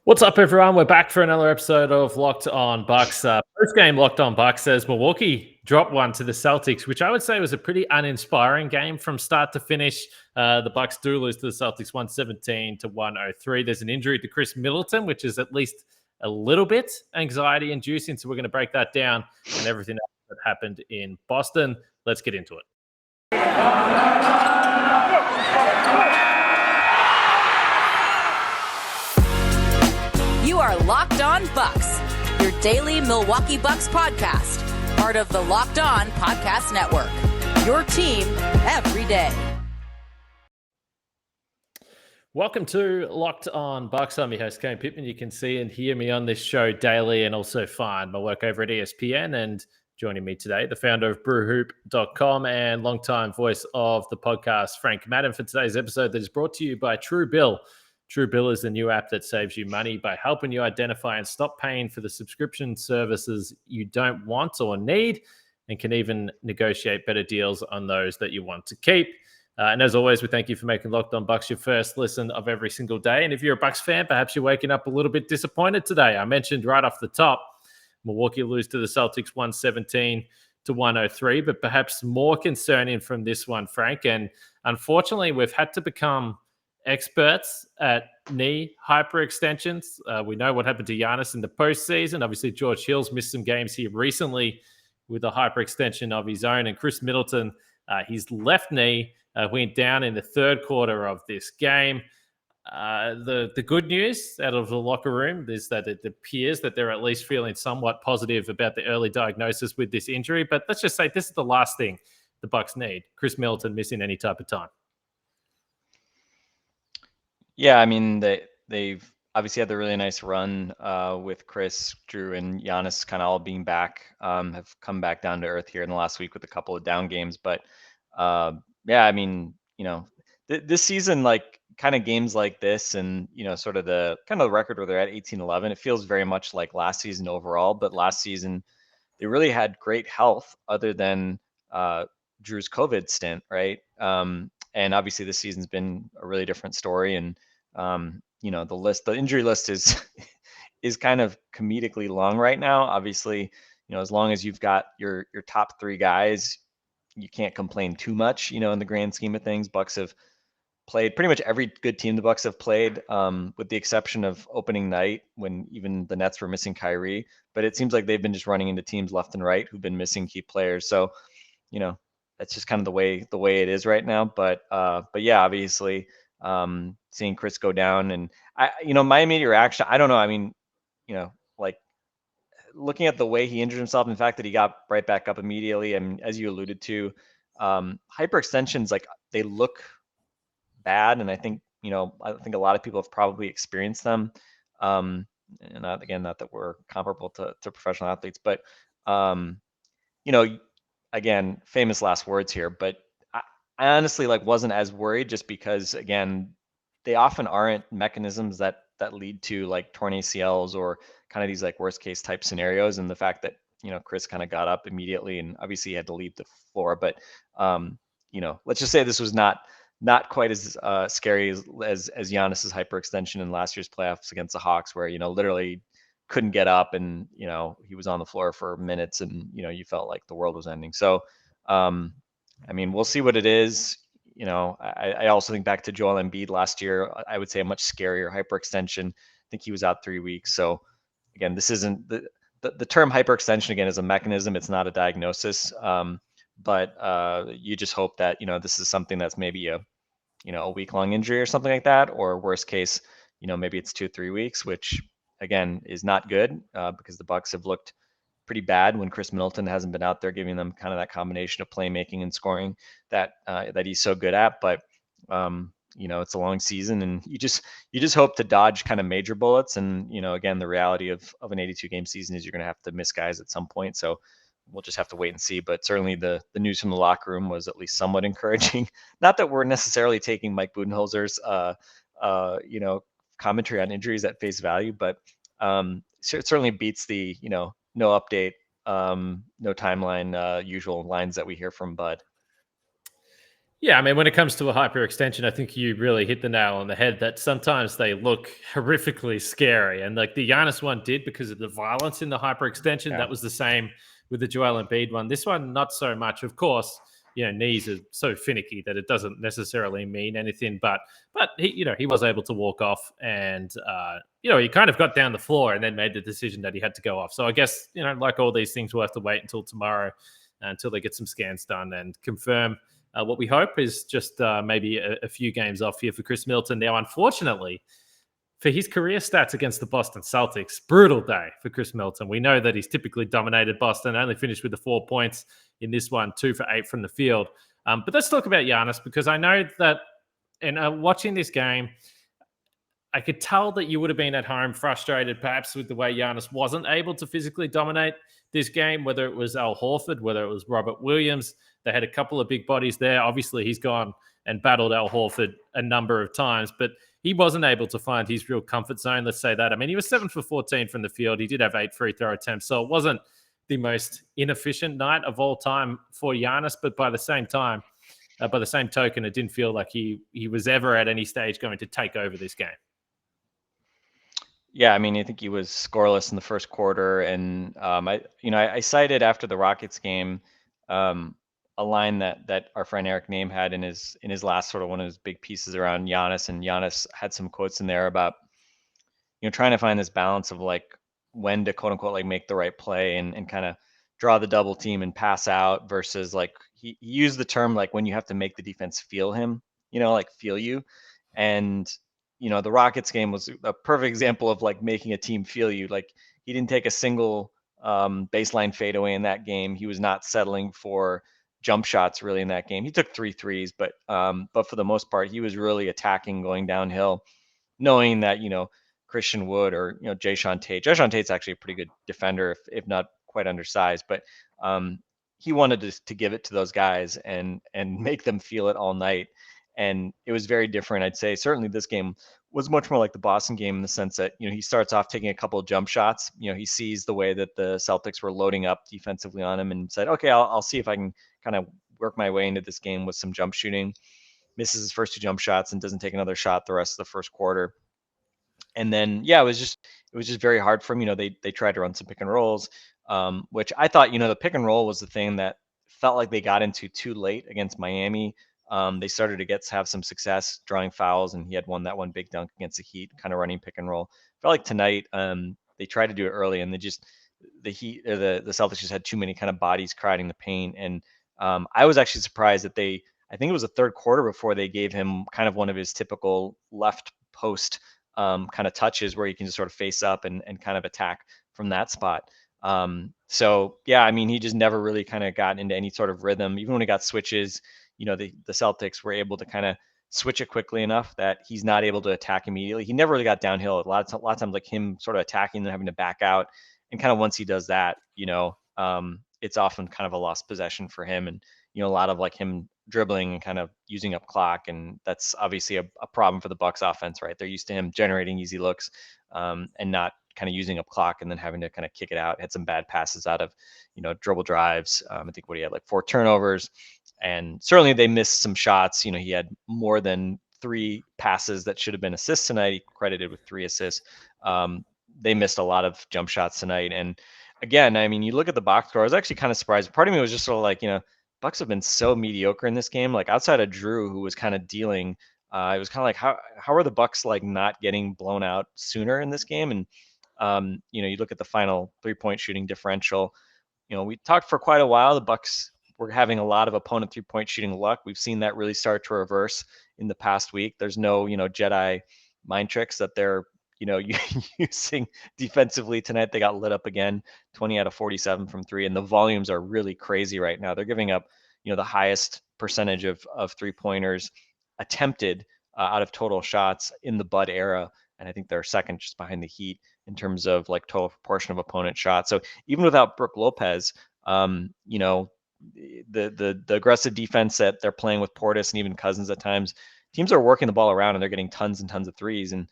What's up, everyone? We're back for another episode of Locked On Bucks. Post-game Locked On Bucks says Milwaukee dropped one to the Celtics, which I would say was a pretty uninspiring game from start to finish. The Bucks do lose to the Celtics 117 to 103. There's an injury to Khris Middleton, which is at least a little bit anxiety-inducing. So we're going to break that down and everything else that happened in Boston. Let's get into it. You are Locked On Bucks, your daily Milwaukee Bucks podcast, part of the Locked On Podcast Network, your team every day. Welcome to Locked On Bucks. I'm your host, Kane Pittman. You can see and hear me on this show daily and also find my work over at ESPN. And joining me today, the founder of brewhoop.com and longtime voice of the podcast, Frank Madden, for today's episode that is brought to you by Truebill. Truebill is the new app that saves you money by helping you identify and stop paying for the subscription services you don't want or need, and can even negotiate better deals on those that you want to keep. And as always, we thank you for making Locked On Bucks your first listen of every single day. And if you're a Bucks fan, perhaps you're waking up a little bit disappointed today. I mentioned right off the top, Milwaukee lose to the Celtics 117 to 103, but perhaps more concerning from this one, Frank. And unfortunately, we've had to become experts at knee hyperextensions. We know what happened to Giannis in the postseason. Obviously, George Hill's missed some games here recently with a hyperextension of his own. And Khris Middleton, his left knee went down in the third quarter of this game. The good news out of the locker room is that it appears that they're at least feeling somewhat positive about the early diagnosis with this injury. But let's just say this is the last thing the Bucks need. Khris Middleton missing any type of time. Yeah, I mean, they've obviously had the really nice run with Khris, Drew, and Giannis kind of all being back, have come back down to earth here in the last week with a couple of down games. But yeah, I mean, this season, like kind of games like this and, sort of the kind of the record where they're at 18-11, it feels very much like last season overall. But last season, they really had great health other than Drew's COVID stint, right? And obviously this season's been a really different story. And the injury list is kind of comedically long right now. Obviously, as long as you've got your top three guys, you can't complain too much, in the grand scheme of things. Bucks have played pretty much every good team the Bucks have played, with the exception of opening night when even the Nets were missing Kyrie. But it seems like they've been just running into teams left and right who've been missing key players. So, that's just kind of the way it is right now. But yeah, obviously, seeing Khris go down and my immediate reaction, I don't know. I mean, like looking at the way he injured himself, in fact that he got right back up immediately. And as you alluded to, hyperextensions, like they look bad. And I think a lot of people have probably experienced them. And not that we're comparable to professional athletes, but again, famous last words here, but I honestly wasn't as worried just because, again, they often aren't mechanisms that lead to like torn ACLs or kind of these like worst case type scenarios. And the fact that, Khris kind of got up immediately and obviously he had to leave the floor, but let's just say this was not quite as scary as Giannis's hyperextension in last year's playoffs against the Hawks, where, literally couldn't get up and, he was on the floor for minutes and, you felt like the world was ending. So, I mean, we'll see what it is. I also think back to Joel Embiid last year. I would say a much scarier hyperextension. I think he was out 3 weeks. So again, this isn't the term hyperextension again is a mechanism. It's not a diagnosis. But you just hope that, this is something that's maybe a week-long injury or something like that, or worst case, maybe it's 2-3 weeks, which again is not good because the Bucks have looked pretty bad when Khris Middleton hasn't been out there giving them kind of that combination of playmaking and scoring that he's so good at. But it's a long season, and you just hope to dodge kind of major bullets. And again, the reality of an 82 game season is you're going to have to miss guys at some point. So we'll just have to wait and see. But certainly the news from the locker room was at least somewhat encouraging. Not that we're necessarily taking Mike Budenholzer's commentary on injuries at face value, but it certainly beats the no update, no timeline, usual lines that we hear from Bud. Yeah, I mean, when it comes to a hyperextension, I think you really hit the nail on the head that sometimes they look horrifically scary. And like the Giannis one did because of the violence in the hyperextension. Yeah. That was the same with the Joel Embiid one. This one, not so much. Of course, knees are so finicky that it doesn't necessarily mean anything. But he was able to walk off and, he kind of got down the floor and then made the decision that he had to go off. So I guess, like all these things, we'll have to wait until tomorrow until they get some scans done and confirm. What we hope is just maybe a few games off here for Khris Middleton. Now, unfortunately, for his career stats against the Boston Celtics, brutal day for Khris Middleton. We know that he's typically dominated Boston, only finished with the 4 points in this one, 2 for 8 from the field. But let's talk about Giannis, because I know that in watching this game, I could tell that you would have been at home frustrated perhaps with the way Giannis wasn't able to physically dominate this game, whether it was Al Horford, whether it was Robert Williams. They had a couple of big bodies there. Obviously, he's gone and battled Al Horford a number of times, but he wasn't able to find his real comfort zone. Let's say that. I mean, he was 7 for 14 from the field. He did have 8 free throw attempts, so it wasn't the most inefficient night of all time for Giannis, but by the same time, by the same token, it didn't feel like he was ever at any stage going to take over this game. Yeah, I mean, I think he was scoreless in the first quarter, and I cited after the Rockets game a line that our friend Eric Name had in his last sort of one of his big pieces around Giannis, and Giannis had some quotes in there about trying to find this balance of like when to quote unquote like make the right play and kind of draw the double team and pass out versus like he used the term like when you have to make the defense feel him, like feel you, and the Rockets game was a perfect example of like making a team feel you. Like he didn't take a single baseline fadeaway in that game. He was not settling for jump shots really in that game. He took 3 threes, but for the most part, he was really attacking, going downhill, knowing that Christian Wood or Jayshawn Tate. Jayshawn Tate's actually a pretty good defender, if not quite undersized, but he wanted to give it to those guys and make them feel it all night. And it was very different. I'd say certainly this game was much more like the Boston game in the sense that, he starts off taking a couple of jump shots. He sees the way that the Celtics were loading up defensively on him and said, okay, I'll see if I can kind of work my way into this game with some jump shooting. Misses his first 2 jump shots and doesn't take another shot the rest of the first quarter. And then, yeah, it was just very hard for him. They tried to run some pick and rolls, which I thought, the pick and roll was the thing that felt like they got into too late against Miami. They started to have some success drawing fouls, and he had that one big dunk against the Heat, kind of running pick and roll. Felt like tonight they tried to do it early, and the Heat or the Celtics just had too many kind of bodies crowding the paint. And I was actually surprised that I think it was the third quarter before they gave him kind of one of his typical left post kind of touches where you can just sort of face up and kind of attack from that spot. So yeah, I mean, he just never really kind of got into any sort of rhythm. Even when he got switches, the Celtics were able to kind of switch it quickly enough that he's not able to attack immediately. He never really got downhill. A lot of times, like him sort of attacking and having to back out. And kind of once he does that, it's often kind of a lost possession for him. And, a lot of like him dribbling and kind of using up clock. And that's obviously a problem for the Bucks offense, right? They're used to him generating easy looks and not kind of using up clock and then having to kind of kick it out. Had some bad passes out of, dribble drives. I think he had like 4 turnovers. And certainly they missed some shots. He had more than 3 passes that should have been assists tonight. He credited with 3 assists. They missed a lot of jump shots tonight. And again, I mean, you look at the box score, I was actually kind of surprised. Part of me was just sort of like, Bucks have been so mediocre in this game. Like outside of Drew, who was kind of dealing, it was kind of like, how are the Bucks like not getting blown out sooner in this game? And, you look at the final 3-point shooting differential. We talked for quite a while. The Bucks were having a lot of opponent 3-point shooting luck. We've seen that really start to reverse in the past week. There's no, Jedi mind tricks that they're, using defensively tonight. They got lit up again, 20 out of 47 from 3, and the volumes are really crazy right now. They're giving up, the highest percentage of 3-pointers attempted out of total shots in the Bud era, and I think they're second just behind the Heat in terms of like total proportion of opponent shots. So even without Brook Lopez, the aggressive defense that they're playing with Portis and even Cousins at times, teams are working the ball around and they're getting tons and tons of threes. And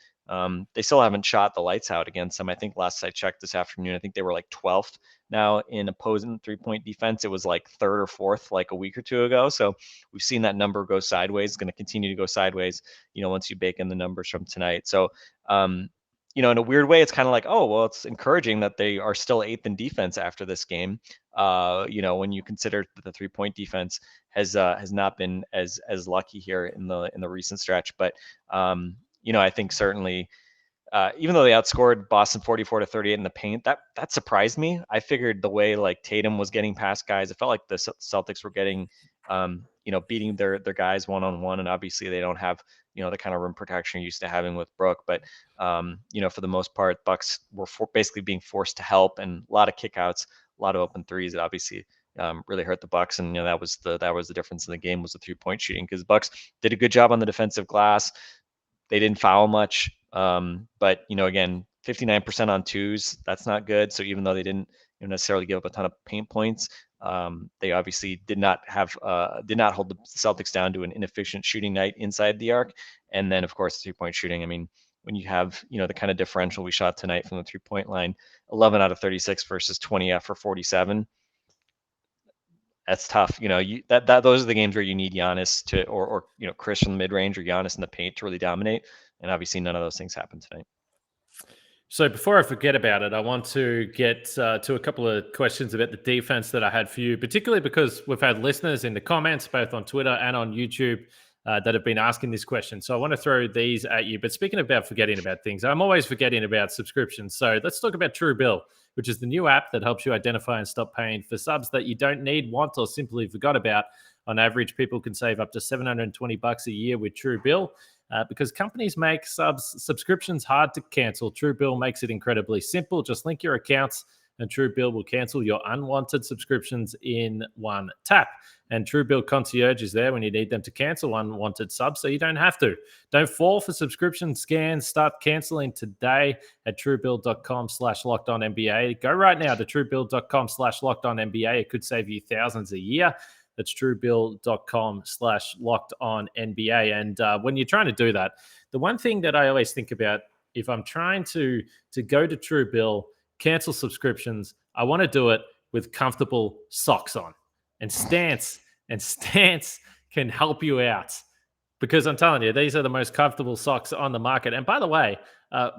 They still haven't shot the lights out against them. I think last I checked this afternoon, I think they were like 12th now in opposing 3-point defense. It was like third or fourth like a week or two ago. So we've seen that number go sideways. It's going to continue to go sideways, once you bake in the numbers from tonight. So, in a weird way, it's kind of like, oh, well, it's encouraging that they are still 8th in defense after this game. When you consider that the 3-point defense has not been as lucky here in the recent stretch. But I think certainly, even though they outscored Boston 44-38 in the paint, that surprised me. I figured the way like Tatum was getting past guys, it felt like the Celtics were getting, beating their guys one-on-one, and obviously they don't have the kind of rim protection you're used to having with Brook. But for the most part, Bucks were basically being forced to help, and a lot of kickouts, a lot of open threes. It obviously really hurt the Bucks, and that was the difference in the game, was the 3-point shooting, because the Bucks did a good job on the defensive glass. They didn't foul much, but again, 59% on twos, that's not good. So even though they didn't necessarily give up a ton of paint points, they obviously did not hold the Celtics down to an inefficient shooting night inside the arc. And then of course, 3-point shooting. I mean, when you have the kind of differential we shot tonight from the 3-point line, 11 out of 36 versus 20 for 47. That's tough. Those are the games where you need Giannis to, or Khris from the mid range, or Giannis in the paint to really dominate. And obviously, none of those things happened tonight. So before I forget about it, I want to get to a couple of questions about the defense that I had for you, particularly because we've had listeners in the comments, both on Twitter and on YouTube, that have been asking this question. So I want to throw these at you. But speaking about forgetting about things, I'm always forgetting about subscriptions. So let's talk about Truebill, which is the new app that helps you identify and stop paying for subs that you don't need, want, or simply forgot about. On average, people can save up to $720 a year with Truebill. Because companies make subscriptions hard to cancel, Truebill makes it incredibly simple. Just link your accounts, and Truebill will cancel your unwanted subscriptions in one tap. And Truebill Concierge is there when you need them to cancel unwanted subs, so you don't have to. Don't fall for subscription scams. Start canceling today at truebill.com/lockedonnba. Go right now to truebill.com/lockedonnba. It could save you thousands a year. That's truebill.com/lockedonnba. And when you're trying to do that, the one thing that I always think about, if I'm trying to go to Truebill, cancel subscriptions, I want to do it with comfortable socks on. And Stance can help you out, because I'm telling you, these are the most comfortable socks on the market. And by the way,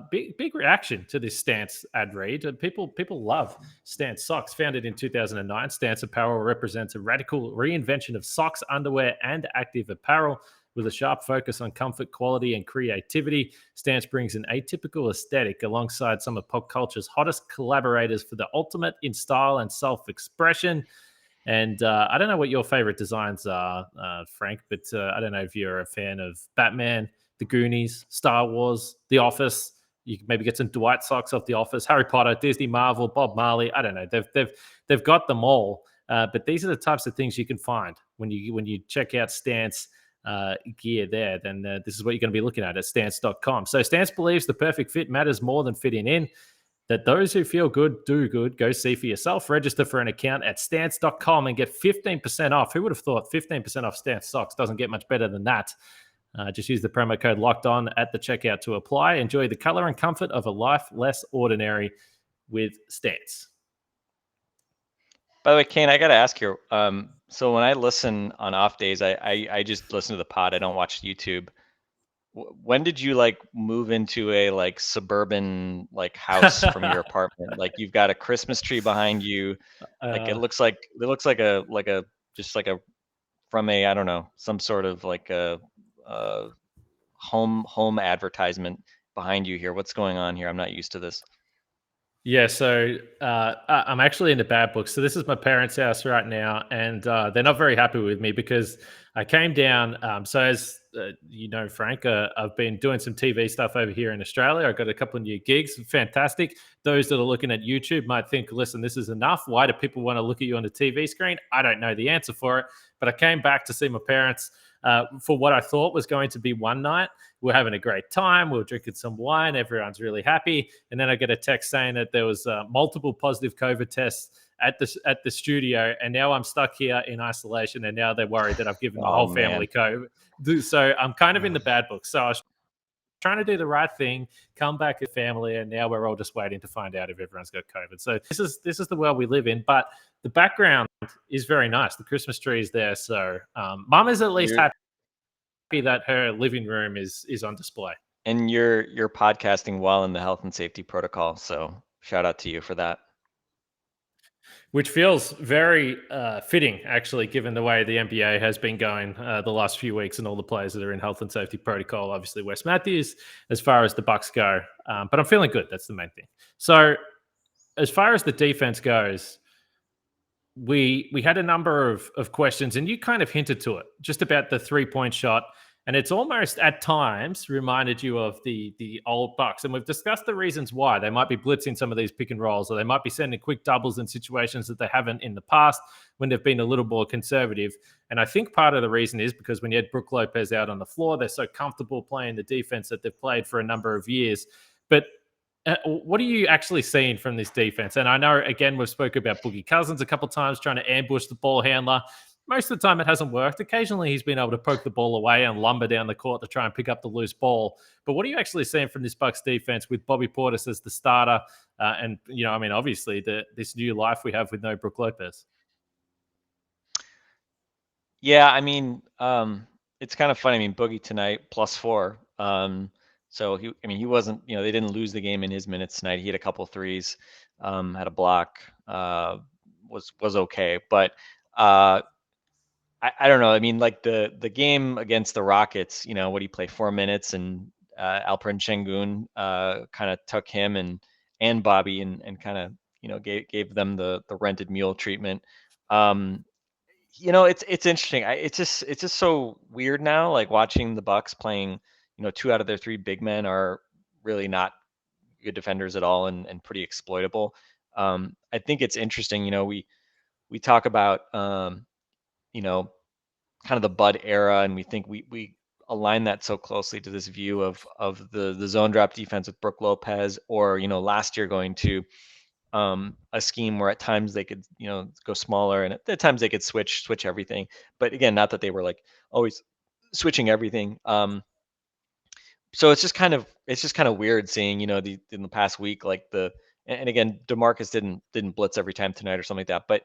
big reaction to this Stance ad read. People love Stance socks. Founded in 2009, Stance apparel represents a radical reinvention of socks, underwear, and active apparel. With a sharp focus on comfort, quality, and creativity, Stance brings an atypical aesthetic alongside some of pop culture's hottest collaborators for the ultimate in style and self-expression. And I don't know what your favorite designs are, Frank, but I don't know if you're a fan of Batman, The Goonies, Star Wars, The Office. You can maybe get some Dwight socks off The Office, Harry Potter, Disney, Marvel, Bob Marley. I don't know. They've got them all. But these are the types of things you can find when you check out Stance gear there. Then this is what you're going to be looking at stance.com. So Stance believes the perfect fit matters more than fitting in. That those who feel good do good. Go see for yourself. Register for an account at stance.com and get 15% off. Who would have thought 15% off Stance socks? Doesn't get much better than that. Just use the promo code Locked On at the checkout to apply. Enjoy the color and comfort of a life less ordinary with Stance. By the way, Kane, I got to ask you. So when I listen on off days, I just listen to the pod. I don't watch YouTube. When did you move into a suburban house from your apartment? You've got a Christmas tree behind you. It looks like a from a, I don't know, some sort of a home advertisement behind you here. What's going on here? I'm not used to this. Yeah, so I'm actually in the bad books. So this is my parents' house right now, and they're not very happy with me because I came down. So as you know, Frank, I've been doing some TV stuff over here in Australia. I've got a couple of new gigs. Fantastic. Those that are looking at YouTube might think, listen, this is enough. Why do people want to look at you on the TV screen? I don't know the answer for it. But I came back to see my parents for what I thought was going to be one night. We're having a great time. We're drinking some wine. Everyone's really happy. And then I get a text saying that there was multiple positive COVID tests at the studio. And now I'm stuck here in isolation. And now they're worried that I've given the whole family COVID. So I'm kind of in the bad book. So trying to do the right thing, come back with family, and now we're all just waiting to find out if everyone's got COVID. So this is the world we live in. But the background is very nice. The Christmas tree is there, so Mum is at least happy that her living room is on display. And you're podcasting while in the health and safety protocol, so shout out to you for that. Which feels very fitting, actually, given the way the NBA has been going the last few weeks and all the players that are in health and safety protocol. Obviously, Wes Matthews, as far as the Bucks go, but I'm feeling good. That's the main thing. So, as far as the defense goes, we had a number of questions, and you kind of hinted to it, just about the 3-point shot. And it's almost at times reminded you of the old Bucks. And we've discussed the reasons why. They might be blitzing some of these pick and rolls, or they might be sending quick doubles in situations that they haven't in the past when they've been a little more conservative. And I think part of the reason is because when you had Brook Lopez out on the floor, they're so comfortable playing the defense that they've played for a number of years. But what are you actually seeing from this defense? And I know, again, we've spoken about Boogie Cousins a couple of times trying to ambush the ball handler. Most of the time, it hasn't worked. Occasionally, he's been able to poke the ball away and lumber down the court to try and pick up the loose ball. But what are you actually seeing from this Bucks defense with Bobby Portis as the starter? And, obviously, this new life we have with no Brook Lopez. Yeah, it's kind of funny. Boogie tonight, +4. So he wasn't, they didn't lose the game in his minutes tonight. He had a couple threes, had a block, was okay. But I don't know. Like the game against the Rockets, what he play 4 minutes, and Alperen Şengün kind of took him and Bobby and kind of gave them the rented mule treatment. It's interesting. It's just so weird now, like watching the Bucks playing. 2 out of their 3 big men are really not good defenders at all and pretty exploitable. I think it's interesting. We talk about kind of the Bud era, and we think we align that so closely to this view of the zone drop defense with Brook Lopez, or last year going to a scheme where at times they could go smaller, and at times they could switch everything. But again, not that they were like always switching everything. So it's just kind of weird seeing in the past week, like and again, DeMarcus didn't blitz every time tonight or something like that,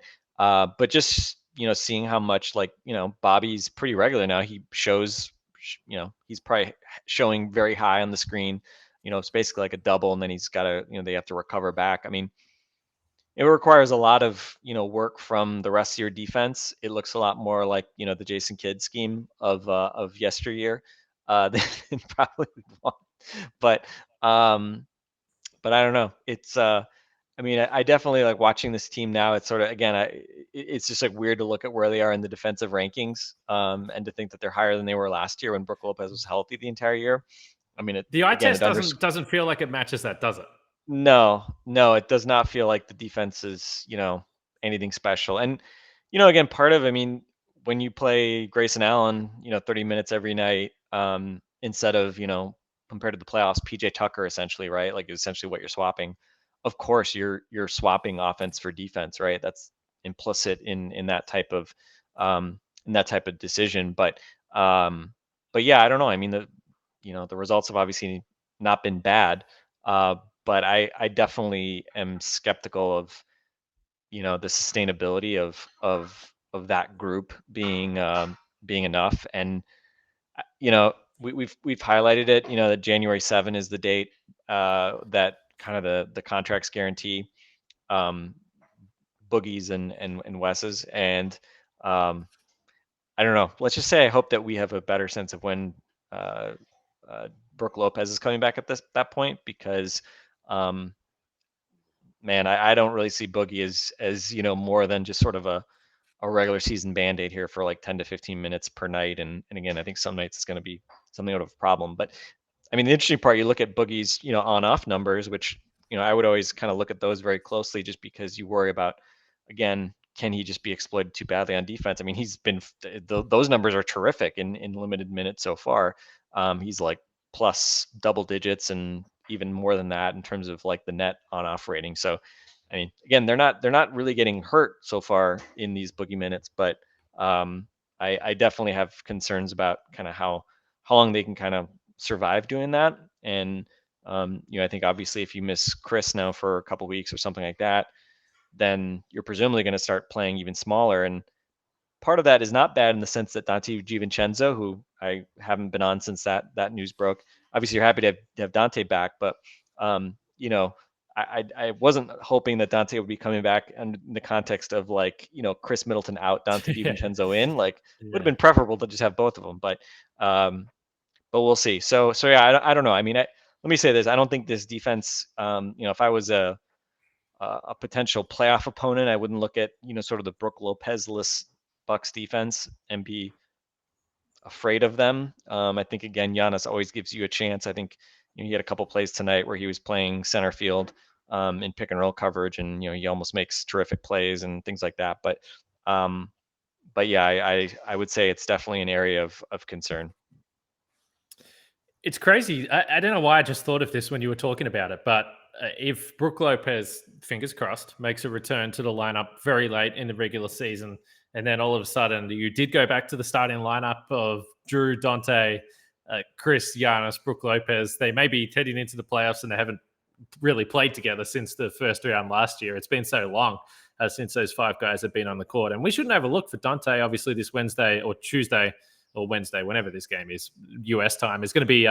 but just seeing how much, like, Bobby's pretty regular now. He shows, he's probably showing very high on the screen. It's basically like a double, and then he's got to, they have to recover back. It requires a lot of, work from the rest of your defense. It looks a lot more like, the Jason Kidd scheme of yesteryear than probably one. But I don't know. It's I definitely like watching this team now. It's sort of, again, it's just like weird to look at where they are in the defensive rankings, and to think that they're higher than they were last year when Brook Lopez was healthy the entire year. The eye test doesn't feel like it matches that, does it? No, it does not feel like the defense is, anything special. And, again, part of, when you play Grayson Allen, 30 minutes every night, instead of, compared to the playoffs, PJ Tucker, essentially, right? Like, essentially what you're swapping. Of course, you're swapping offense for defense, right? That's implicit in that type of decision. But yeah, I don't know. The results have obviously not been bad, but I definitely am skeptical of the sustainability of that group being enough. And we've highlighted it, that January 7 is the date that kind of the contracts guarantee Boogie's and Wes's. And I don't know. Let's just say I hope that we have a better sense of when Brook Lopez is coming back at that point, because man, I don't really see Boogie as more than just sort of a regular season Band-Aid here for like 10 to 15 minutes per night. And again, I think some nights it's going to be something out of a problem. But the interesting part, you look at Boogie's, on-off numbers, which, I would always kind of look at those very closely, just because you worry about, again, can he just be exploited too badly on defense? He's been, those numbers are terrific in limited minutes so far. He's like plus double digits and even more than that in terms of like the net on-off rating. So, again, they're not really getting hurt so far in these Boogie minutes, but I definitely have concerns about kind of how long they can kind of survive doing that. And I think obviously if you miss Khris now for a couple weeks or something like that, then you're presumably going to start playing even smaller. And part of that is not bad in the sense that Dante DiVincenzo, who I haven't been on since that news broke, obviously you're happy to have Dante back, but I wasn't hoping that Dante would be coming back in the context of like, Khris Middleton out, Dante DiVincenzo in. Like, would have been preferable to just have both of them, but we'll see. So yeah, I don't know. I mean, let me say this: I don't think this defense. If I was a potential playoff opponent, I wouldn't look at sort of the Brook Lopez-less Bucks defense and be afraid of them. I think again, Giannis always gives you a chance. I think he had a couple plays tonight where he was playing center field in pick and roll coverage, and he almost makes terrific plays and things like that. But yeah, I would say it's definitely an area of concern. It's crazy. I don't know why I just thought of this when you were talking about it, but if Brook Lopez, fingers crossed, makes a return to the lineup very late in the regular season, and then all of a sudden you did go back to the starting lineup of Drew, Dante, Khris, Giannis, Brook Lopez, they may be heading into the playoffs and they haven't really played together since the first round last year. It's been so long since those five guys have been on the court. And we shouldn't overlook for Dante, obviously, this Wednesday or Tuesday or Wednesday, whenever this game is, US time, it's going to be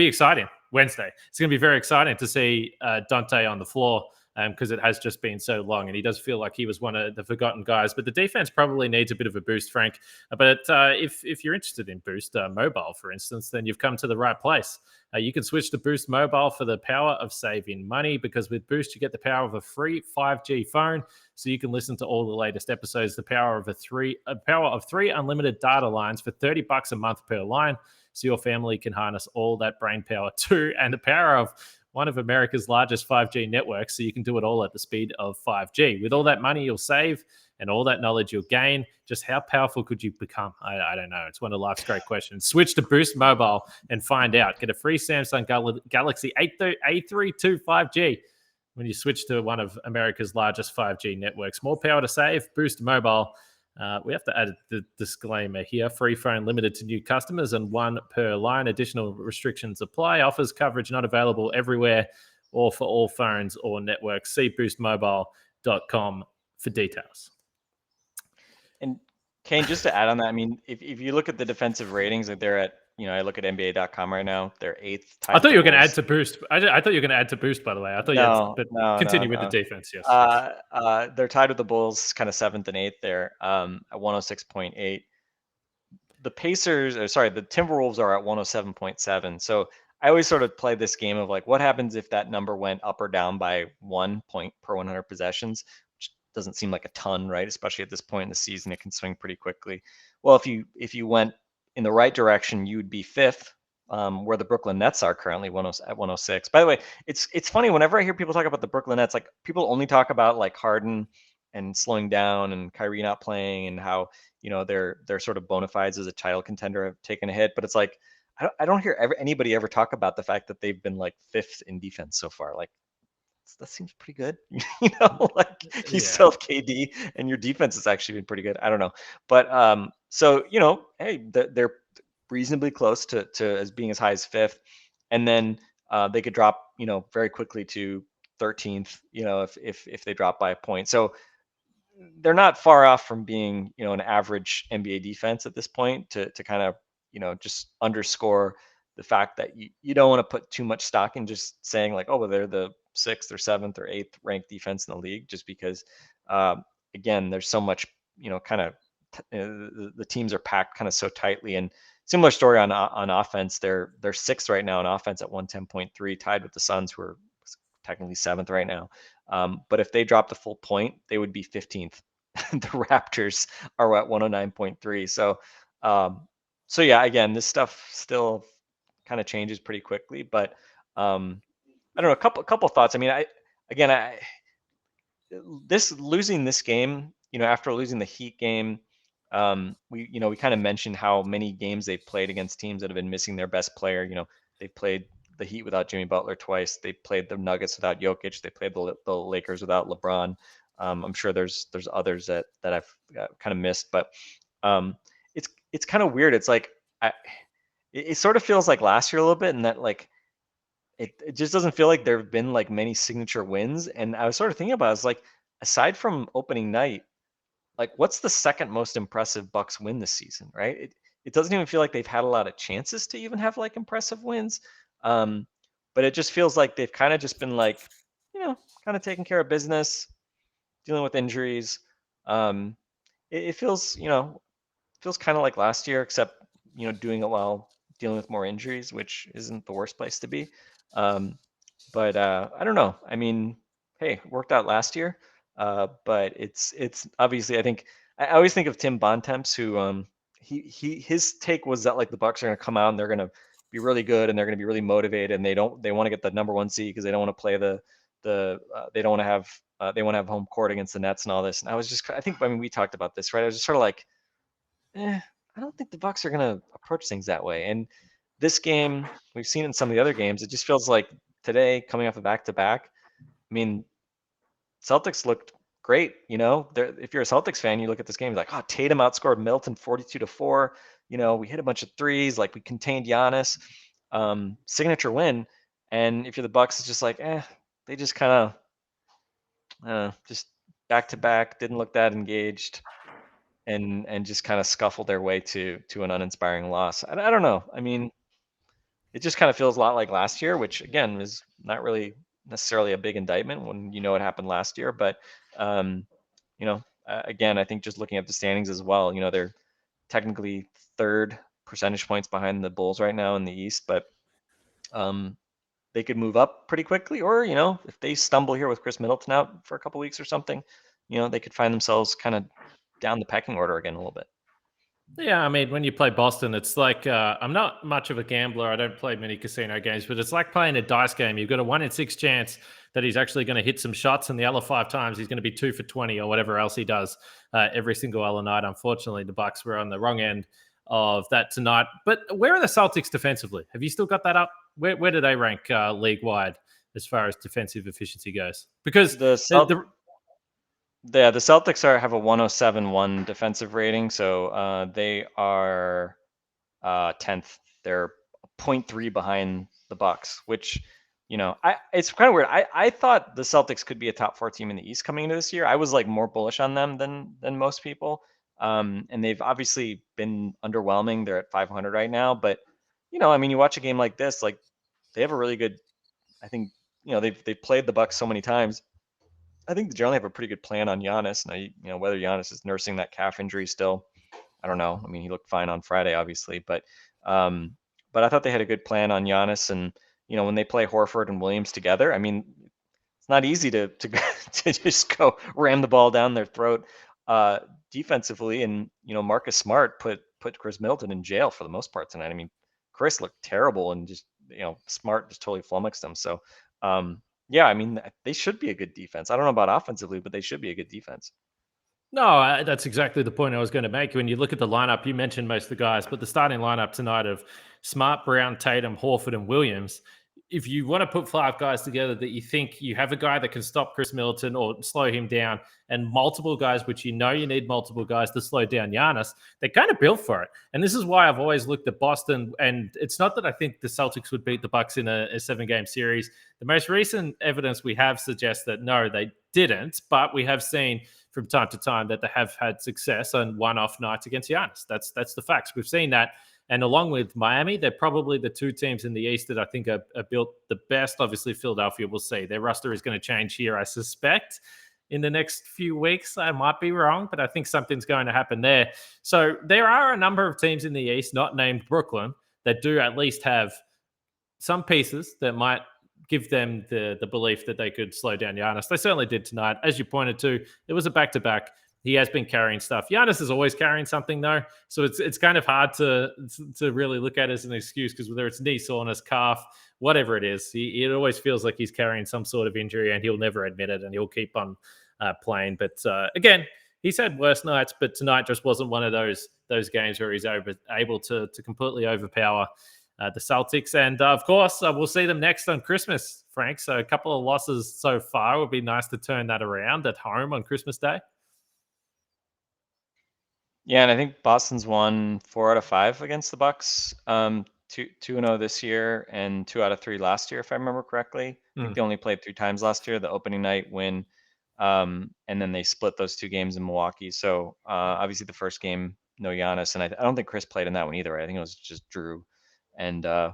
exciting. Wednesday, it's going to be very exciting to see Dante on the floor because it has just been so long, and he does feel like he was one of the forgotten guys. But the defense probably needs a bit of a boost, Frank. But if you're interested in Boost Mobile, for instance, then you've come to the right place. You can switch to Boost Mobile for the power of saving money, because with Boost you get the power of a free 5G phone, so you can listen to all the latest episodes. The power of three unlimited data lines for $30 a month per line, so your family can harness all that brain power too, and the power of one of America's largest 5G networks, so you can do it all at the speed of 5G. With all that money you'll save and all that knowledge you'll gain, just how powerful could you become? I don't know. It's one of life's great questions. Switch to Boost Mobile and find out. Get a free Samsung Galaxy A32 5G when you switch to one of America's largest 5G networks. More power to save. Boost Mobile. We have to add the disclaimer here. Free phone limited to new customers and one per line. Additional restrictions apply. Offers coverage not available everywhere or for all phones or networks. See boostmobile.com for details. And Kane, just to add on that, I mean, if you look at the defensive ratings, like they're at, I look at NBA.com right now, they're 8th. I thought you were going to add to Boost. I thought you were going to add to Boost, by the way. I thought continue with the defense, yes. They're tied with the Bulls, kind of 7th and 8th there at 106.8. The Timberwolves are at 107.7. So I always sort of play this game of like, what happens if that number went up or down by 1 point per 100 possessions? Doesn't seem like a ton, right? Especially at this point in the season, it can swing pretty quickly. Well, if you went in the right direction, you would be 5th, where the Brooklyn Nets are currently at 106. By the way, it's funny whenever I hear people talk about the Brooklyn Nets, like people only talk about like Harden and slowing down and Kyrie not playing and how their sort of bona fides as a title contender have taken a hit. But it's like I don't hear anybody ever talk about the fact that they've been like 5th in defense so far. Like, that seems pretty good. Like you still have KD and your defense has actually been pretty good. I don't know. But so hey, they're reasonably close to as being as high as 5th. And then they could drop, very quickly to 13th, if they drop by a point. So they're not far off from being, an average NBA defense at this point to kind of, just underscore the fact that you don't want to put too much stock in just saying like, oh, well, they're the 6th or 7th or 8th ranked defense in the league, just because again, there's so much, kind of the teams are packed kind of so tightly. And similar story on offense. They're 6th right now on offense at 110.3, tied with the Suns, who are technically 7th right now. But if they drop the full point, they would be 15th. The Raptors are at 109.3. So yeah, again, this stuff still kind of changes pretty quickly, but I don't know, a couple thoughts. I mean, losing this game, after losing the Heat game, we kind of mentioned how many games they've played against teams that have been missing their best player. They played the Heat without Jimmy Butler twice. They played the Nuggets without Jokic. They played the Lakers without LeBron. I'm sure there's others that I've kind of missed, but it's kind of weird. It's like it sort of feels like last year a little bit, and that like it just doesn't feel like there have been like many signature wins. And I was sort of thinking about it, I was like, aside from opening night, like what's the second most impressive Bucks win this season, right? It doesn't even feel like they've had a lot of chances to even have like impressive wins. Um, but it just feels like they've kind of just been like, kind of taking care of business, dealing with injuries. Um, it feels, feels kind of like last year, except doing it while dealing with more injuries, which isn't the worst place to be. Um, but I don't know. I mean, hey, it worked out last year. But it's obviously, I think I always think of Tim Bontemps, who his take was that like the Bucks are going to come out and they're going to be really good and they're going to be really motivated, and they want to get the number one seed because they don't want to play they don't want to have they want to have home court against the Nets and all this. And I think, I mean, we talked about this, right? I was just sort of like, I don't think the Bucks are going to approach things that way. And this game, we've seen in some of the other games, it just feels like today, coming off a back-to-back, I mean, Celtics looked great. If you're a Celtics fan, you look at this game, you're like, oh, Tatum outscored Middleton 42-4. We hit a bunch of threes, like we contained Giannis, signature win. And if you're the Bucks, it's just like, they just kind of just back-to-back, didn't look that engaged, and just kind of scuffled their way to an uninspiring loss. I don't know. I mean, it just kind of feels a lot like last year, which again is not really necessarily a big indictment when what happened last year. But again, I think just looking at the standings as well, they're technically third percentage points behind the Bulls right now in the East, but they could move up pretty quickly, or if they stumble here with Khris Middleton out for a couple weeks or something, they could find themselves kind of down the pecking order again a little bit. Yeah, I mean, when you play Boston, it's like I'm not much of a gambler. I don't play many casino games, but it's like playing a dice game. You've got a 1 in 6 chance that he's actually going to hit some shots, and the other 5 times he's going to be 2 for 20 or whatever else he does every single other night. Unfortunately, the Bucks were on the wrong end of that tonight. But where are the Celtics defensively? Have you still got that up? Where do they rank league wide as far as defensive efficiency goes? Because the Celtics have a 107.1 defensive rating, so they are 10th. They're 0.3 behind the Bucks, which it's kind of weird. I thought the Celtics could be a top 4 team in the East coming into this year. I was like more bullish on them than most people, and they've obviously been underwhelming. They're at 500 right now, but I mean, you watch a game like this, like they have a really good. I think they've played the Bucks so many times. I think they generally have a pretty good plan on Giannis. Now, whether Giannis is nursing that calf injury still, I don't know. I mean, he looked fine on Friday, obviously, but I thought they had a good plan on Giannis. And when they play Horford and Williams together, I mean, it's not easy to to just go ram the ball down their throat defensively. And Marcus Smart put Khris Middleton in jail for the most part tonight. I mean, Khris looked terrible, and just Smart just totally flummoxed them. So. Yeah, I mean, they should be a good defense. I don't know about offensively, but they should be a good defense. No, that's exactly the point I was going to make. When you look at the lineup, you mentioned most of the guys, but the starting lineup tonight of Smart, Brown, Tatum, Horford, and Williams, if you want to put 5 guys together that you think you have a guy that can stop Khris Middleton or slow him down, and multiple guys, which you need multiple guys to slow down Giannis, they're kind of built for it. And this is why I've always looked at Boston. And it's not that I think the Celtics would beat the Bucks in a 7-game series. The most recent evidence we have suggests that no, they didn't. But we have seen from time to time that they have had success on one-off nights against Giannis. That's the facts. We've seen that. And along with Miami, they're probably the 2 teams in the East that I think are built the best. Obviously, Philadelphia, we'll see. Their roster is going to change here, I suspect, in the next few weeks. I might be wrong, but I think something's going to happen there. So there are a number of teams in the East, not named Brooklyn, that do at least have some pieces that might give them the belief that they could slow down Giannis. They certainly did tonight. As you pointed to, it was a back-to-back. He has been carrying stuff. Giannis is always carrying something, though. So it's kind of hard to really look at it as an excuse, because whether it's knee soreness, calf, whatever it is, it always feels like he's carrying some sort of injury, and he'll never admit it, and he'll keep on playing. But again, he's had worse nights, but tonight just wasn't one of those games where he's able to completely overpower the Celtics. And of course, we'll see them next on Christmas, Frank. So a couple of losses so far. It would be nice to turn that around at home on Christmas Day. Yeah, and I think Boston's won 4 out of 5 against the Bucks. 2 2-0 this year and 2 out of 3 last year, if I remember correctly. I think they only played 3 times last year. The opening night win, and then they split those 2 games in Milwaukee. So obviously the first game, no Giannis, and I don't think Khris played in that one either. Right? I think it was just Drew and the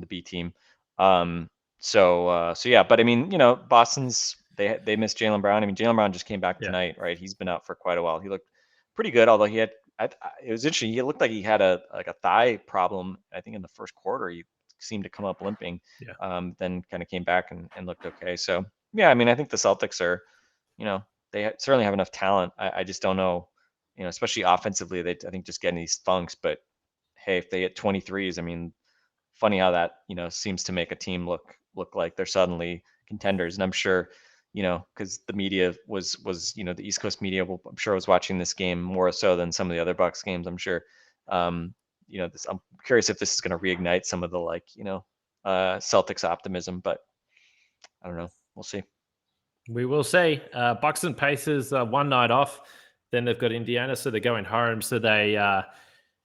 B team. So yeah, but I mean, Boston's they missed Jaylen Brown. I mean, Jaylen Brown just came back tonight, right? He's been out for quite a while. He looked pretty good, although he had it was interesting. He looked like he had a thigh problem. I think in the first quarter, he seemed to come up limping. Yeah. Then kind of came back and looked okay. So yeah, I mean, I think the Celtics are, they certainly have enough talent. I just don't know, especially offensively. I think just getting these thunks. But hey, if they hit 23s, I mean, funny how that seems to make a team look like they're suddenly contenders. And I'm sure, because the media was the East Coast media, I'm sure was watching this game more so than some of the other Bucks games. I'm sure. I'm curious if this is going to reignite some of the Celtics optimism, but I don't know. We'll see. We will see. Bucks and Pacers, one night off. Then they've got Indiana, so they're going home. So they,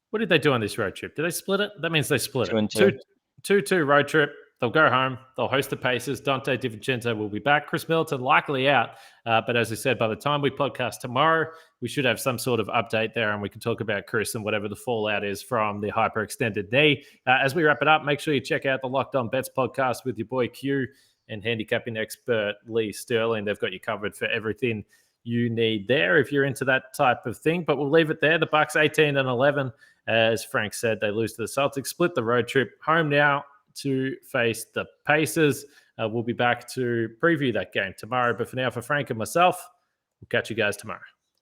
what did they do on this road trip? Did they split it? That means they split 2-2. 2-2 road trip. They'll go home. They'll host the Pacers. Dante DiVincenzo will be back. Khris Middleton likely out. But as I said, by the time we podcast tomorrow, we should have some sort of update there, and we can talk about Khris and whatever the fallout is from the hyperextended knee. As we wrap it up, make sure you check out the Locked On Bets podcast with your boy Q and handicapping expert Lee Sterling. They've got you covered for everything you need there if you're into that type of thing. But we'll leave it there. The Bucks 18-11. As Frank said, they lose to the Celtics, split the road trip, home now to face the Pacers. We'll be back to preview that game tomorrow. But for now, for Frank and myself, we'll catch you guys tomorrow.